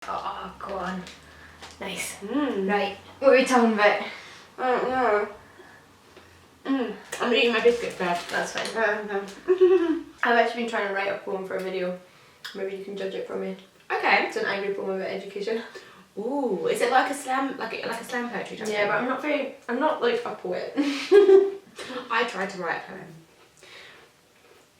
Oh, go on. Nice. Right, what are we talking about? I don't know. I'm eating my biscuits first. That's fine. I've actually been trying to write a poem for a video. Maybe you can judge it for me. Okay. It's an angry poem about education. Ooh, is it like a slam, like a slam poetry type Yeah, thing? but I'm not like a poet. I tried to write a poem.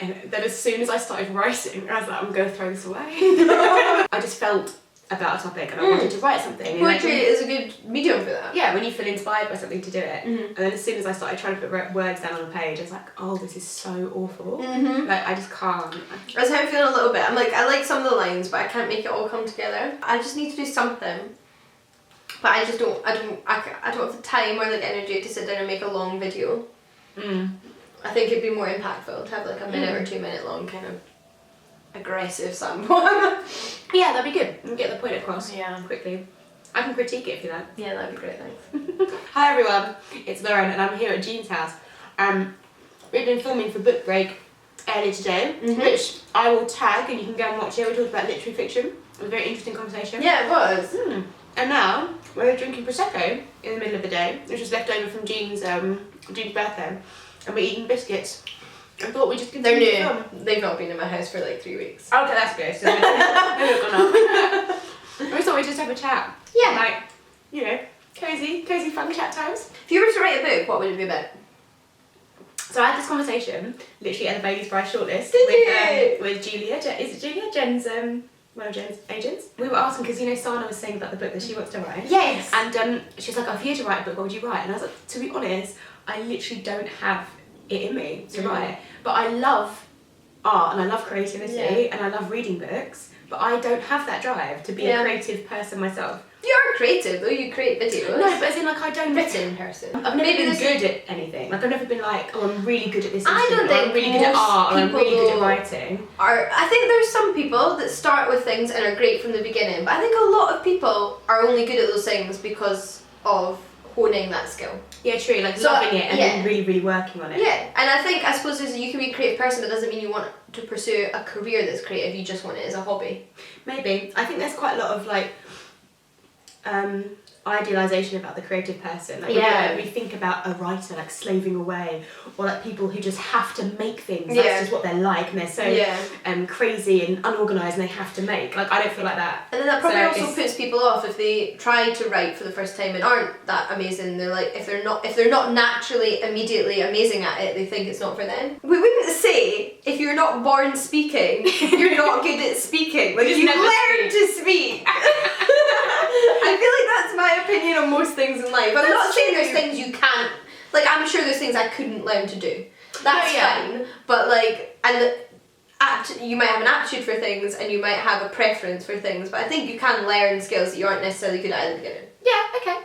And then as soon as I started writing, I was like, I'm going to throw this away. I just felt about a topic and I wanted to write something. Poetry is a good medium for that. Yeah, when you feel inspired by something to do it. Mm-hmm. And then as soon as I started trying to put words down on a page, I was like, oh, this is so awful. Mm-hmm. Like, I just can't. That's how I'm feeling a little bit. I'm like, I like some of the lines, but I can't make it all come together. I just need to do something. But I just don't have the time or like energy to sit down and make a long video. I think it'd be more impactful to have like a minute or 2 minute long kind of aggressive slam poem. Yeah, that'd be good. And get the point across quickly. I can critique it if you like. Yeah, that'd be great, thanks. Hi everyone, it's Lauren and I'm here at Jean's house. We've been filming for Book Break earlier today, which I will tag and you can go and watch it. We talked about literary fiction. It was a very interesting conversation. Yeah, it was. And now we're drinking Prosecco in the middle of the day, which was left over from Jean's birthday. And we're eating biscuits. I thought we just They're continue to new. film. They've not been in my house for like 3 weeks. Okay, that's good. So they've gone up. We thought we'd just have a chat. Yeah. Like, you know, cozy, fun chat times. If you were to write a book, what would it be about? So I had this conversation, literally at the Bailey's Prize shortlist, with Julia. Is it Julia? Jen's, one of Jen's agents. We were asking, because you know Sana was saying about the book that she wants to write. Yes. And she was like, oh, if you had to write a book, what would you write? And I was like, to be honest, I literally don't have it in me to write. But I love art and I love creativity and I love reading books, but I don't have that drive to be a creative person myself. You are creative though, you create videos. No, but as in like I don't... Written person. I've never been good at anything. Like I've never been like, oh, I'm really good at this I don't instrument, or I'm think really good at art, or I'm really good at people writing. I think there's some people that start with things and are great from the beginning, but I think a lot of people are only good at those things because of honing that skill. Yeah, true, like loving it and then really, really working on it. Yeah, and I suppose you can be a creative person, but it doesn't mean you want to pursue a career that's creative, you just want it as a hobby. Maybe. I think there's quite a lot of like idealisation about the creative person. Like we think about a writer like slaving away, or like people who just have to make things. That's just what they're like, and they're so crazy and unorganised, and they have to make. Like I don't feel like that. And then that probably also puts people off if they try to write for the first time and aren't that amazing. They're like, if they're not naturally immediately amazing at it, they think it's not for them. We wouldn't say if you're not born speaking, you're not good at speaking. Like you learn to speak. I feel like that's my opinion on most things in life. I'm not saying there's things you can't, like I'm sure there's things I couldn't learn to do. That's fine, but like, and you might have an aptitude for things and you might have a preference for things, but I think you can learn skills that you aren't necessarily good at the beginning. Yeah, okay.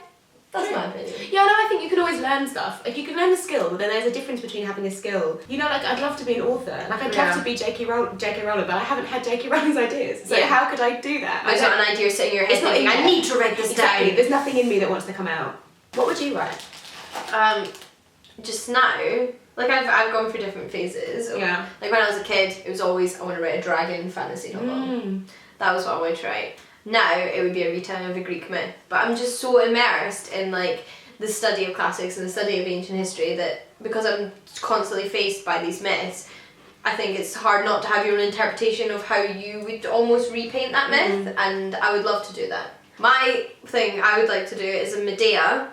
That's my opinion. Yeah, no, I think you can always learn stuff. If you can learn a skill, but then there's a difference between having a skill. You know, like I'd love to be an author. Like I'd love to be J.K. Rowling, but I haven't had J.K. Rowling's ideas. So how could I do that? There's not an idea sitting in your head thinking, I need to write this down. There's nothing in me that wants to come out. What would you write? Just now, like I've gone through different phases. Yeah. Like when I was a kid, it was always, I want to write a dragon fantasy novel. That was what I wanted to write. Now, it would be a retelling of a Greek myth. But I'm just so immersed in like the study of classics and the study of ancient history that because I'm constantly faced by these myths, I think it's hard not to have your own interpretation of how you would almost repaint that myth, and I would love to do that. My thing I would like to do is a Medea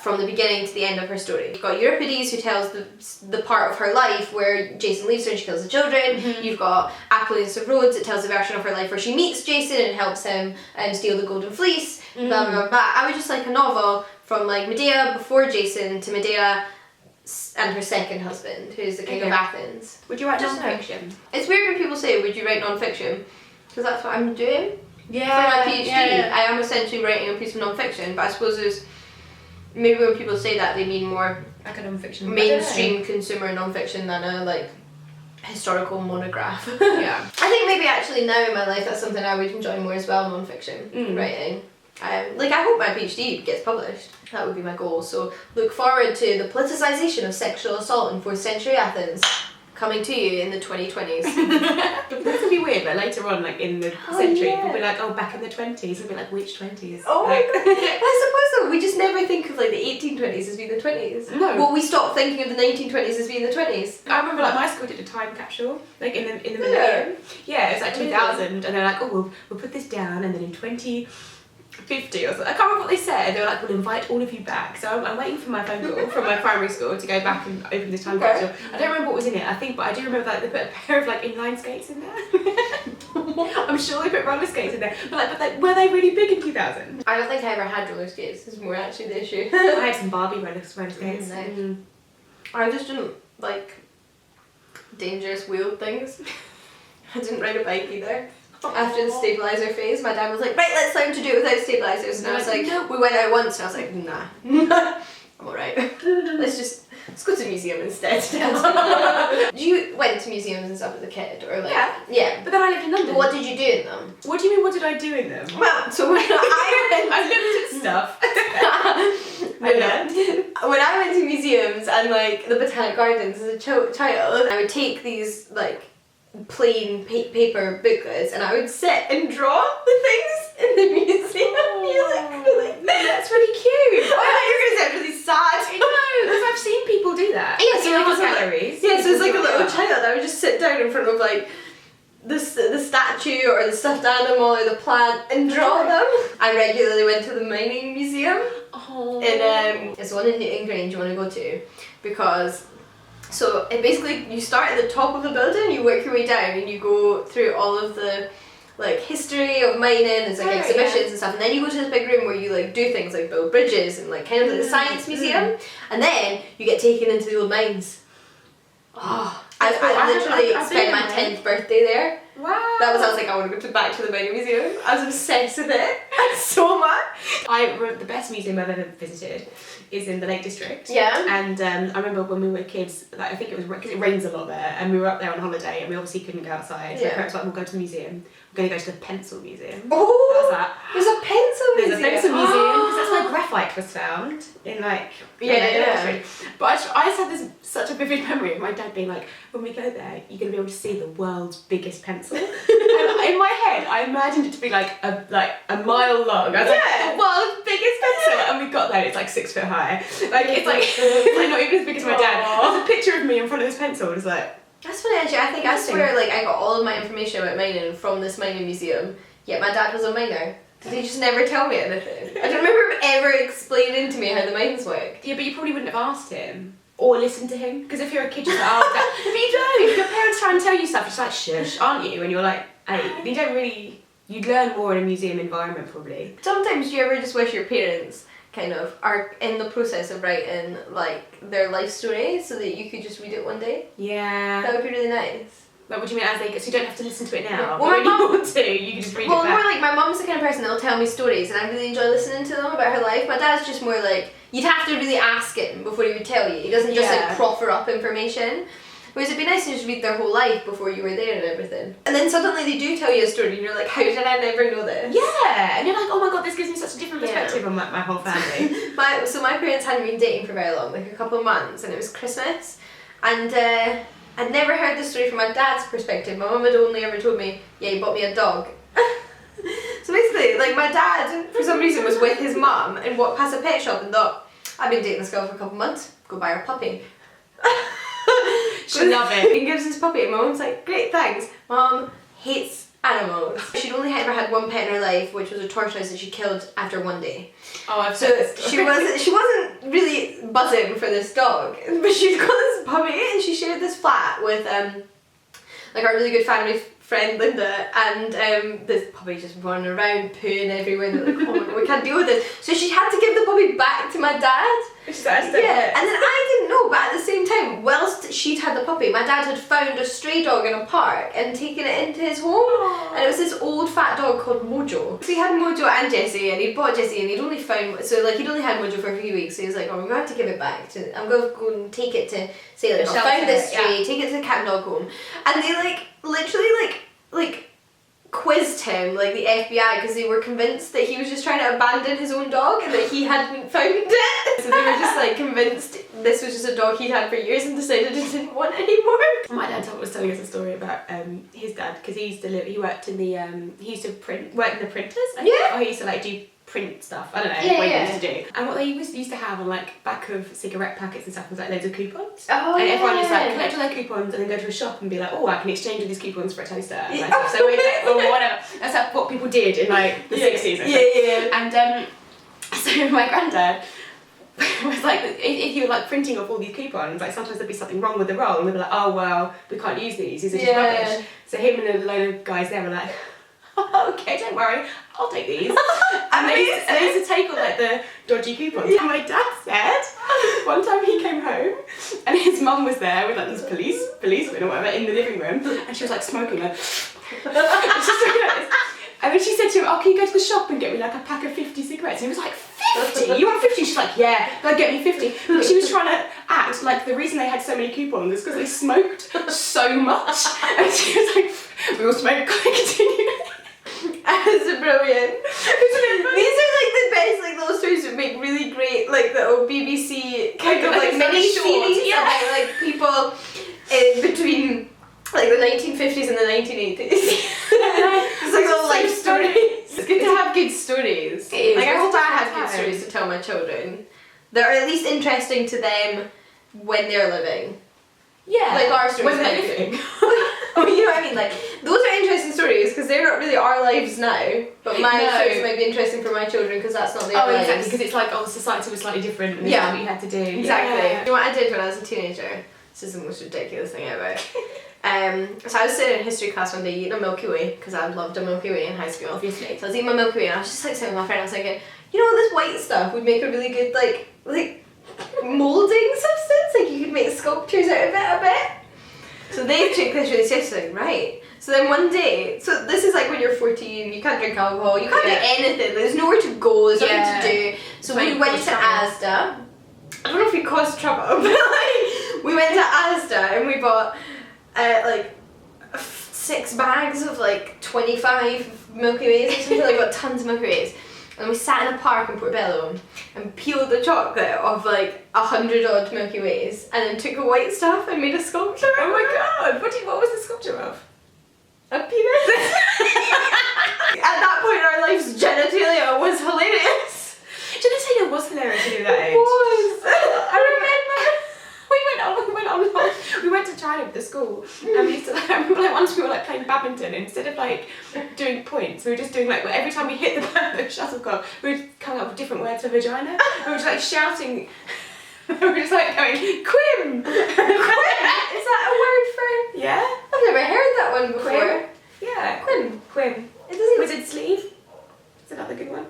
from the beginning to the end of her story. You've got Euripides, who tells the part of her life where Jason leaves her and she kills the children. You've got Apollonius of Rhodes that tells the version of her life where she meets Jason and helps him steal the golden fleece. Blah, blah, blah, blah. I would just like a novel from like Medea before Jason to Medea and her second husband, who's the king of Athens. Would you write non-fiction? It's weird when people say, would you write non-fiction? Because that's what I'm doing. Yeah. For my PhD, I am essentially writing a piece of non-fiction, but I suppose there's, maybe when people say that they mean more like a non-fiction mainstream consumer non-fiction than a like historical monograph. Yeah. I think maybe actually now in my life that's something I would enjoy more as well, non-fiction writing. Like I hope my PhD gets published. That would be my goal. So look forward to the politicisation of sexual assault in 4th century Athens coming to you in the 2020s. This would be weird, but later on, like in the century, we'll be like, oh, back in the 20s. We'll be like, which 20s? Oh like, my god. I suppose so. We just never think of like the 1820s as being the 20s. No. Well, we stopped thinking of the 1920s as being the 20s. I remember like my school did a time capsule, like in the millennium. Yeah, it was like 2000, and they're like, oh, we'll put this down, and then in 2050 or something. I can't remember what they said. They were like, we'll invite all of you back. So I'm waiting for my phone call from my primary school to go back and open this time capsule. I don't remember what was in it, but I do remember that they put a pair of like inline skates in there. I'm sure they put roller skates in there. But were they really big in 2000? I don't think I ever had roller skates. Is more actually the issue. I had some Barbie roller skates. No. I just didn't like dangerous wheeled things. I didn't ride a bike either. After the stabilizer phase, my dad was like, right, let's learn to do it without stabilizers. And I was like, no. We went out once and I was like, nah. I'm alright. Let's go to the museum instead. You went to museums and stuff as a kid, or like yeah. But then I lived in London. But what did you do in them? What do you mean? What did I do in them? Well, so when I looked at stuff. When I went to museums and like the Botanic Gardens as a child, I would take these like plain paper booklets and I would sit and draw the things in the museum. You're like, really? That's really cute. I thought you were going to say really sad. No, because I've seen people do that. Yeah, so like like galleries. Yeah, so it's like a little child. I would just sit down in front of like the statue or the stuffed animal or the plant and draw them. I regularly went to the mining museum. Oh. It's one in Newton Grange you want to go to, because so it basically, you start at the top of the building, you work your way down and you go through all of the like history of mining, there's like exhibitions and stuff, and then you go to this big room where you like do things like build bridges and like kind of like the science museum, and then you get taken into the old mines. Oh, I literally spent my 10th birthday there. Wow. I was like, I want to go back to the mining museum. I was obsessed with it so much. The best museum I've ever visited is in the Lake District. Yeah. And I remember when we were kids, like, I think it was because it rains a lot there, and we were up there on holiday, and we obviously couldn't go outside. So my parents were like, we'll go to the museum. We're going to go to the pencil museum. Oh, that. There's a pencil museum. There's a pencil museum because that's where graphite was found in like But I just had such a vivid memory of my dad being like, when we go there, you're going to be able to see the world's biggest pencil. And in my head, I imagined it to be like a mile long. I was like, the world's biggest pencil, and we got there. And it's like 6 foot high. Like it's like not even as big as my dad. There's a picture of me in front of this pencil. It's like. That's funny actually. I swear like I got all of my information about mining from this mining museum, yet my dad was a miner. Did he just never tell me anything? I don't remember him ever explaining to me how the mines work. Yeah, but you probably wouldn't have asked him or listened to him, because if you're a kid, you're like, oh, but you don't. If your parents try and tell you stuff, it's like, shush, aren't you? And you're like, 8. You don't really. You'd learn more in a museum environment probably. Sometimes do you ever just wish your parents kind of are in the process of writing like their life story so that you could just read it one day? Yeah. That would be really nice. Like, what do you mean so you don't have to listen to it now? Well, when you want to, you can just read it back. Well, more like my mum's the kind of person that'll tell me stories and I really enjoy listening to them about her life. My dad's just more like, you'd have to really ask him before he would tell you. He doesn't just like proffer up information. Whereas it'd be nice to just read their whole life before you were there and everything. And then suddenly they do tell you a story and you're like, how did I never know this? Yeah, and you're like, oh my god, this gives me such a different perspective on my whole family. So my parents hadn't been dating for very long, like a couple of months, and it was Christmas. And I'd never heard the story from my dad's perspective. My mum had only ever told me, yeah, he bought me a dog. So basically, like my dad, for some reason, was with his mum and walked past a pet shop and thought, I've been dating this girl for a couple of months, go buy her a puppy. She'll love it. He gives his puppy and my mum's like, great, thanks. Mum hates animals. She'd only ever had one pet in her life, which was a tortoise that she killed after one day. Oh, I've so said this story. she wasn't really buzzing for this dog, but she's got this puppy and she shared this flat with like our really good family friend Linda, and this puppy just running around pooing everywhere, and they're like, oh my god, we can't deal with this. So she had to give the puppy back to my dad. Yeah, and then I didn't know, but at the same time, whilst she'd had the puppy, my dad had found a stray dog in a park and taken it into his home. Aww. And it was this old fat dog called Mojo. So he had Mojo and Jessie, and he'd bought Jessie, and he'd only had Mojo for a few weeks, so he was like, oh, we're going to have to give it back. I'm going to go and take it to, say, like, I found this stray, take it to the cat and dog home. And they, like, literally, like, quizzed him, like the FBI, because they were convinced that he was just trying to abandon his own dog and that he hadn't found it. So they were just like convinced this was just a dog he'd had for years and decided he didn't want anymore. My dad was telling us a story about his dad, because he used to live, he worked in the he used to work in the printers. Yeah. Or he used to like do print stuff. I don't know Yeah, what yeah. he used to do. And what they used to have on like back of cigarette packets and stuff was like loads of coupons. Oh, and everyone yeah. just like collect all their coupons and then go to a shop and be like, oh, I can exchange all these coupons for a toaster. And like, so we or whatever. That's like what people did in like the 60s. Yeah. And so my granddad was like, if you were like printing off all these coupons, like sometimes there'd be something wrong with the roll and we'd be like, oh well, we can't use these are just rubbish. So him and a load of guys there were like, oh, okay, don't worry, I'll take these. And they used to take all like the dodgy coupons. And my dad said one time he came home and his mum was there with like these policemen or whatever in the living room, and she was like smoking like and then she said to him, oh, can you go to the shop and get me like a pack of 50 cigarettes? And he was like, 50? You want 50? She's like, yeah, they'll get me 50. But she was trying to act like the reason they had so many coupons is because they smoked so much. And she was like, we all smoke, continue. That's brilliant. These are like the best, like those stories that make really great, like little BBC kind of like mini series about like people between like the 1950s and the 1980s. It's like little life stories. It's good to have good stories. Like I hope I have good stories to tell my children that are at least interesting to them when they're living. Yeah. Like our stories. When they're living. Oh, you know what I mean? Like, those are interesting stories because they're not really our lives now, but my stories might be interesting for my children because that's not their lives. Oh, exactly, because it's like, oh, society was slightly different and this is what you had to do. Exactly. You know what I did when I was a teenager? This is the most ridiculous thing ever. So I was sitting in history class one day eating a Milky Way because I loved a Milky Way in high school. Obviously. So I was eating my Milky Way and I was just like sitting with my friend, I was thinking, you know, this white stuff would make a really good like moulding substance, like you could make sculptures out of it a bit. So they took this really seriously, right? So then one day, so this is like when you're 14, you can't drink alcohol, you can't do anything, there's nowhere to go, there's nothing to do. So we went to Asda. I don't know if we caused trouble, but like, we went to Asda and we bought like 6 bags of like 25 Milky Ways or something, like got tons of Milky Ways. And we sat in a park in Portobello and peeled the chocolate off like 100 odd Milky Ways and then took the white stuff and made a sculpture. Oh my god, what was the sculpture of? A penis. At that point in our lives, genitalia was hilarious. Genitalia was hilarious at that age. It was. I remember. We went to China with the school and we used to, I remember like once we were like playing badminton, instead of like doing points, we were just doing like, every time we hit the shuttlecock, we would come up with different words for vagina. We were just like shouting, we were just like going, Quim! Quim? Is that a word for? Yeah. I've never heard that one before. Quim? Yeah. Quim. It doesn't. Wizard sleeve. It's another good one.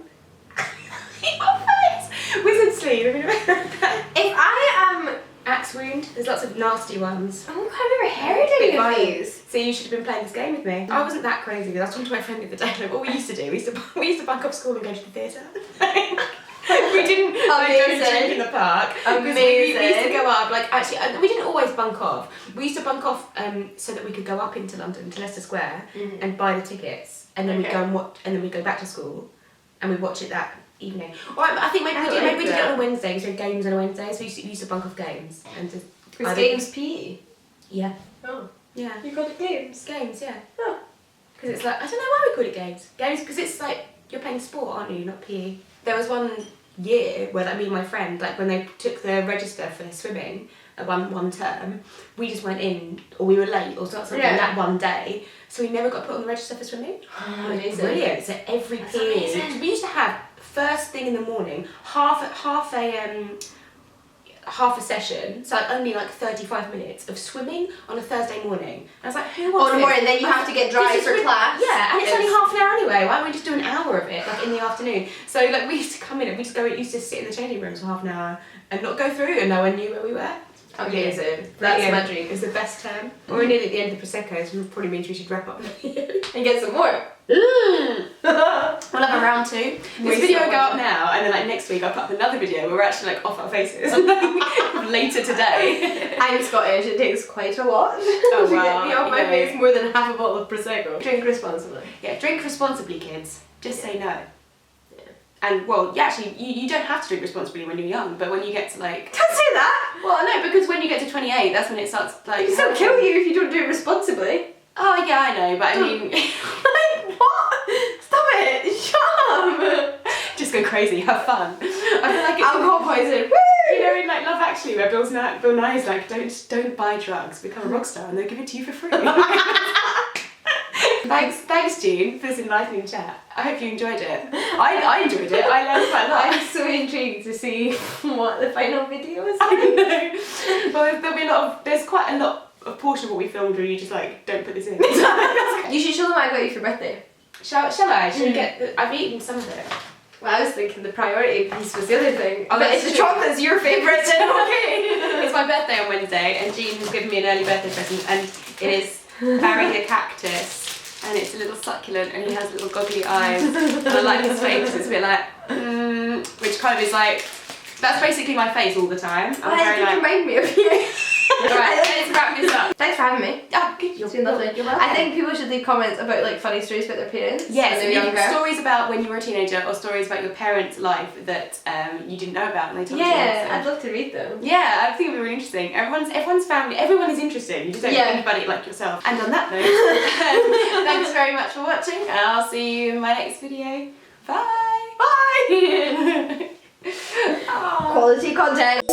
Your face! Wizard sleeve, have you never heard that? If I am... Axe wound. There's lots of nasty ones. Oh, I've never heard any of these. So you should have been playing this game with me. I wasn't that crazy. I was talking to my friend the other day. Like, what we used to do, we used to bunk off school and go to the theatre. We didn't like, go and drink in the park. Amazing. We used to go up. Like actually, we didn't always bunk off. We used to bunk off so that we could go up into London to Leicester Square and buy the tickets, and then we'd go and watch, and then we'd go back to school, and we'd watch it that evening. Or I think maybe we did it on a Wednesday. We did games on a Wednesday, so we used to bunk off games and just. Was games PE? Yeah. Oh. Yeah. You called it games? Games, yeah. Oh. Because it's like, I don't know why we call it games. Games, because it's like, you're playing sport, aren't you, not PE. There was one year where like, me and my friend, like when they took the register for swimming at one term, we just went in, or we were late or something that one day, so we never got put on the register for swimming. Oh, amazing. Brilliant. So every period, we used to have first thing in the morning, half a session, so only like 35 minutes of swimming on a Thursday morning. And I was like, who wants on a morning, then you have to get dry for class. Yeah, and it's only half an hour anyway. Why don't we just do an hour of it, like in the afternoon? So like we used to come in and we used to sit in the changing rooms for half an hour and not go through, and no one knew where we were. Amazing. That's my dream. It was the best term. We're nearly at the end of the Prosecco, so it probably means we should wrap up and get some more. We'll have a round round 2. This video will go up now, and then like next week I'll put up another video where we're actually like off our faces later today. I'm Scottish, it takes quite a lot Oh, to wow, get me off my face, more than half a bottle of Prosecco. Drink responsibly. Yeah, drink responsibly, kids. Just say no. And well, you don't have to drink responsibly when you're young, but when you get to like... Don't say that! Well, no, because when you get to 28, that's when it starts like... It'll still kill you if you don't do it responsibly. Oh yeah, I know, but I mean... Like, what? Stop it! Shut up! Just go crazy, have fun. I feel like it's... Alcohol poison. You know, in like Love Actually, where Bill Nye's like, don't buy drugs, become a rock star, and they'll give it to you for free. Thanks, Jean, for this enlightening chat. I hope you enjoyed it. I enjoyed it. I learned quite a lot. I'm so intrigued to see what the final video is. I know. Well, there'll be there's quite a lot of portion of what we filmed where you just like, don't put this in. You should show them what I got you for birthday. Shall I? Should we get? I've eaten some of it. Well, I was thinking the priority piece was the other thing. Oh, but if the chocolate's your favourite, then okay. It's my birthday on Wednesday, and Jean has given me an early birthday present, and it is Barry the cactus. And it's a little succulent, and he has little goggly eyes, and I like his face. It's a bit like, which kind of is like, that's basically my face all the time. I'm very like, remind me of you. Alright, let's wrap this up. Thanks for having me. Oh, good. You're lovely. You're welcome. I think people should leave comments about like funny stories about their parents. Yes, when they were younger. stories about when you were a teenager, or stories about your parents' life that you didn't know about and they told you. Yeah, I'd love to read them. Yeah, I think it'd be really interesting. Everyone's family, everyone is interesting. You just don't think about it like yourself. And on that note, thanks very much for watching, and I'll see you in my next video. Bye. Bye. Quality content.